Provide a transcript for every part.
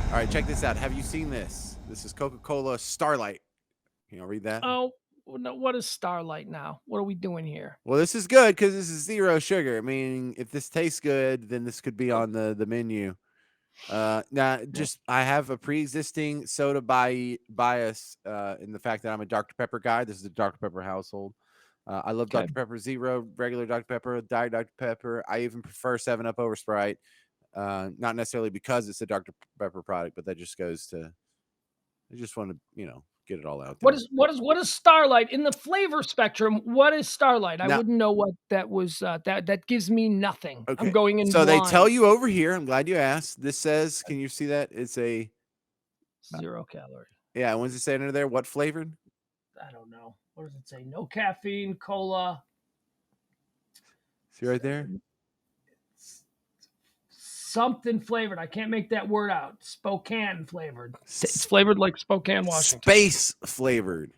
All right, check this out. Have you seen this? This is Coca-Cola Starlight. Can you read that? Oh, no, what is Starlight now? What are we doing here? Well, this is good because this is zero sugar. I mean, if this tastes good, then this could be Oh, on the menu. Now, yeah, just I have a pre-existing soda bias in the fact that I'm a Dr. Pepper guy. This is a Dr. Pepper household. I love okay. Dr. Pepper Zero, regular Dr. Pepper, Diet Dr. Pepper. I even prefer 7 Up over Sprite. Not necessarily because it's a Dr. Pepper product, but that just goes to I just want to, get it all out What there. is Starlight in the flavor spectrum? What is Starlight? I Now, wouldn't know what that was. That gives me nothing. I'm okay. going in So they tell blind. you over here, I'm glad you asked. This says, can you see that? It's a, 0 calorie. yeah, what does it say under there? What flavored? I don't know. What does it say? No caffeine, cola, See right there? something flavored. I can't make that word out. Spokane flavored. It's S- flavored like Spokane, Washington. Space flavored.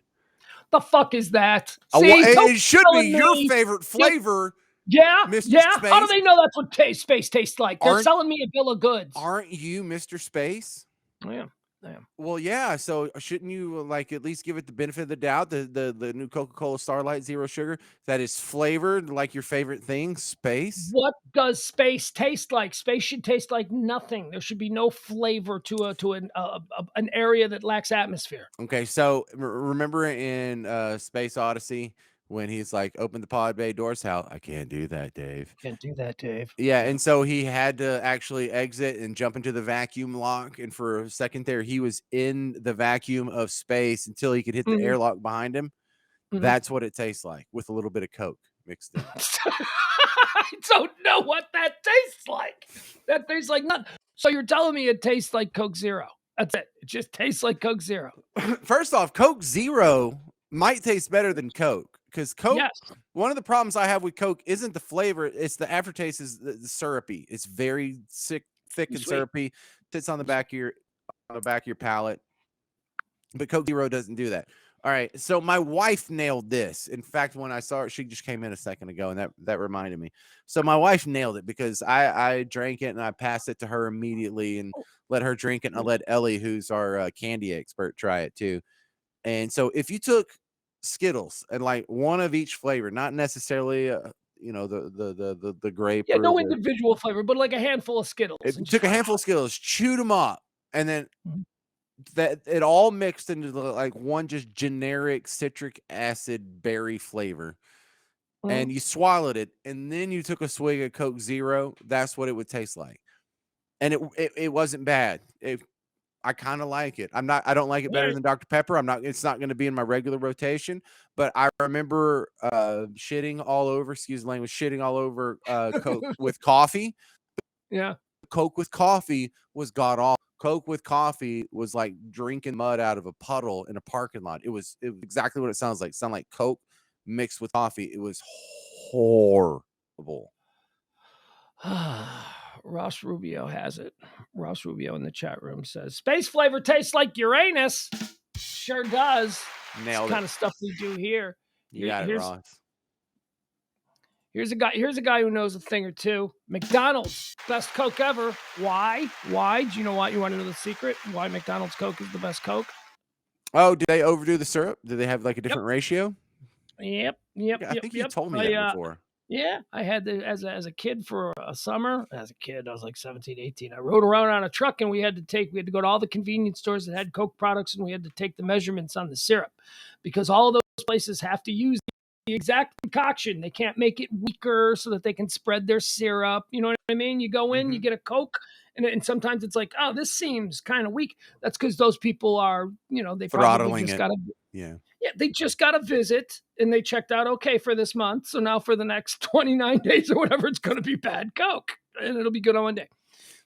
The fuck is that? See, don't It should be telling your me. favorite Just flavor, yeah, Mr. yeah. How do Space. they know that's what space tastes like? They're Aren't selling me a bill of goods. aren't you Mr. Space? I am. I am. Well, yeah. So shouldn't you like at least give it the benefit of the doubt? The new Coca-Cola Starlight Zero Sugar that is flavored like your favorite thing, space. What does space taste like? Space should taste like nothing. There should be no flavor to an area that lacks atmosphere. Okay, so remember in Space Odyssey when he's like, "Open the pod bay doors." How I can't do that, Dave. Can't do that, Dave. Yeah, Yeah. and so he had to actually exit and jump into the vacuum lock, and for a second there, he was in the vacuum of space until he could hit the Mhm, airlock behind him. mhm. That's what it tastes like with a little bit of Coke mixed in. I don't know what that tastes like. That tastes like nothing. So you're telling me it tastes like Coke Zero. That's it. It just tastes like Coke Zero. First off, Coke Zero might taste better than Coke because Coke. Yes. One of the problems I have with Coke isn't the flavor; it's the aftertaste is the syrupy. It's very thick Too and sweet. syrupy. Sits on the Too sweet. back of your palate. But Coke Zero doesn't do that. All right, so my wife nailed this. In fact, when I saw her, she just came in a second ago, and that reminded me. So my wife nailed it because I drank it and I passed it to her immediately and Oh, let her drink it, and I yeah. let Ellie, who's our candy expert, try it too. And so if you took Skittles and like one of each flavor, not necessarily the grape Yeah, or no the individual flavor, but like a handful of Skittles if and you just took a handful of Skittles, chewed them up, and then Mhm. that it all mixed into like one just generic citric acid berry flavor, Mhm. and you swallowed it, and then you took a swig of Coke Zero. That's what it would taste like, and it wasn't bad. I kind of like it. I don't like it better Alright. than Dr. Pepper. It's not going to be in my regular rotation, but I remember shitting all over, excuse the language, shitting all over Coke with coffee. Yeah. Coke with coffee was god awful. Coke with coffee was like drinking mud out of a puddle in a parking lot. It was exactly what it sounds like. It sounded like Coke mixed with coffee. It was horrible. Ross Rubio has it. Ross Rubio in the chat room says, "Space flavor tastes like Uranus." Sure does. It's the Nailed it. kind of stuff we do here. You Here got it, here's Ross. here's a guy who knows a thing or two. McDonald's, best Coke ever. Why? Why? Do you know why? You want to know the secret? Why McDonald's Coke is the best Coke? Oh, did they overdo the syrup? Did they have like a Yep. different ratio? Yep. Yep. Yeah, I Yep. think you Yep. told me that before. Yeah, I had the as a kid for a summer. As a kid, I was like 17, 18. I rode around on a truck and we had to go to all the convenience stores that had Coke products and we had to take the measurements on the syrup because all of those places have to use the exact concoction. They can't make it weaker so that they can spread their syrup. You know what I mean? You go in, you Mhm. get a Coke, and sometimes it's like, oh, this seems kind of weak. That's because those people are, they probably Throttling just it. got to Yeah. yeah, they just got a visit and they checked out okay for this month. So now for the next 29 days or whatever, it's going to be bad Coke and it'll be good on one day.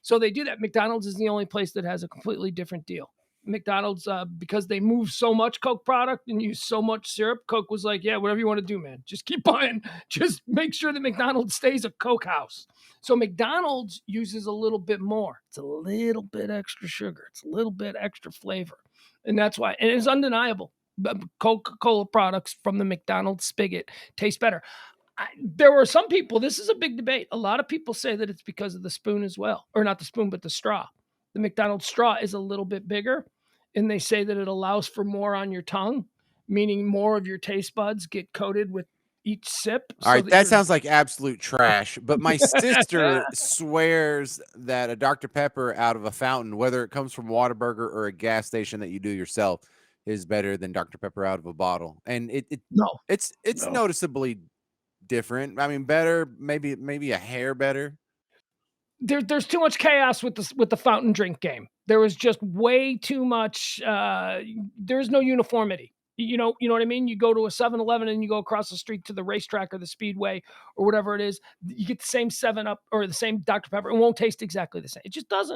So they do that. McDonald's is the only place that has a completely different deal. McDonald's, because they move so much Coke product and use so much syrup, Coke was like, yeah, whatever you want to do, man. Just keep buying. Just make sure that McDonald's stays a Coke house. So McDonald's uses a little bit more. It's a little bit extra sugar. It's a little bit extra flavor. And that's why, and it's undeniable. Coca-Cola products from the McDonald's spigot taste better. There were some people, this is a big debate. A lot of people say that it's because of the spoon as well, or not the spoon, but the straw. the McDonald's straw is a little bit bigger, and they say that it allows for more on your tongue, meaning more of your taste buds get coated with each sip All so right, that that you're sounds like absolute trash. But my sister swears that a Dr. Pepper out of a fountain, whether it comes from Whataburger or a gas station that you do yourself, is better than Dr. Pepper out of a bottle. And no, it's no. noticeably different. I mean, better, maybe a hair better. There's too much chaos with the fountain drink game. There was just way too much. There's no uniformity. You know what I mean. You go to a 7-Eleven and you go across the street to the racetrack or the speedway or whatever it is. You get the same 7 Up or the same Dr Pepper. It won't taste exactly the same. It just doesn't.